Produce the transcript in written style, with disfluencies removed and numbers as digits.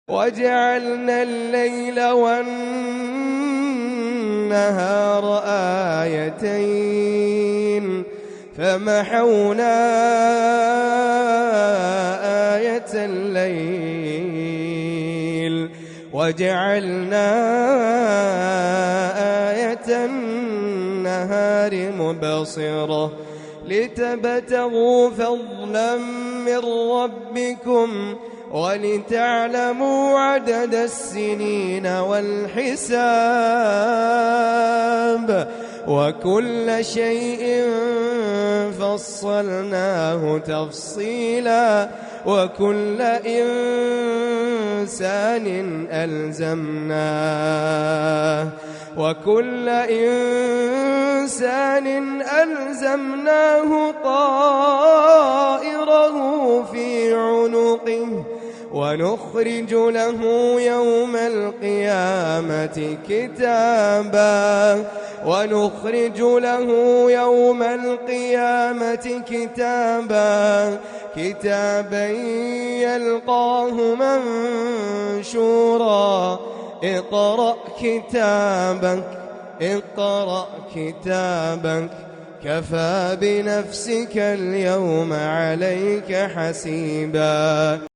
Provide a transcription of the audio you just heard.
وجعلنا الليل والنهار آيتين فمحونا آية الليل وجعلنا آية النهار مبصرة لتبتغوا فضلا من ربكم ولتعلموا عدد السنين والحساب وكل شيء فصلناه تفصيلا وكل إنسان ألزمناه طائره في عنقه ونخرج له يوم القيامة كتابا يلقاه منشورا اقرأ كتابك كفى بنفسك اليوم عليك حسيبا.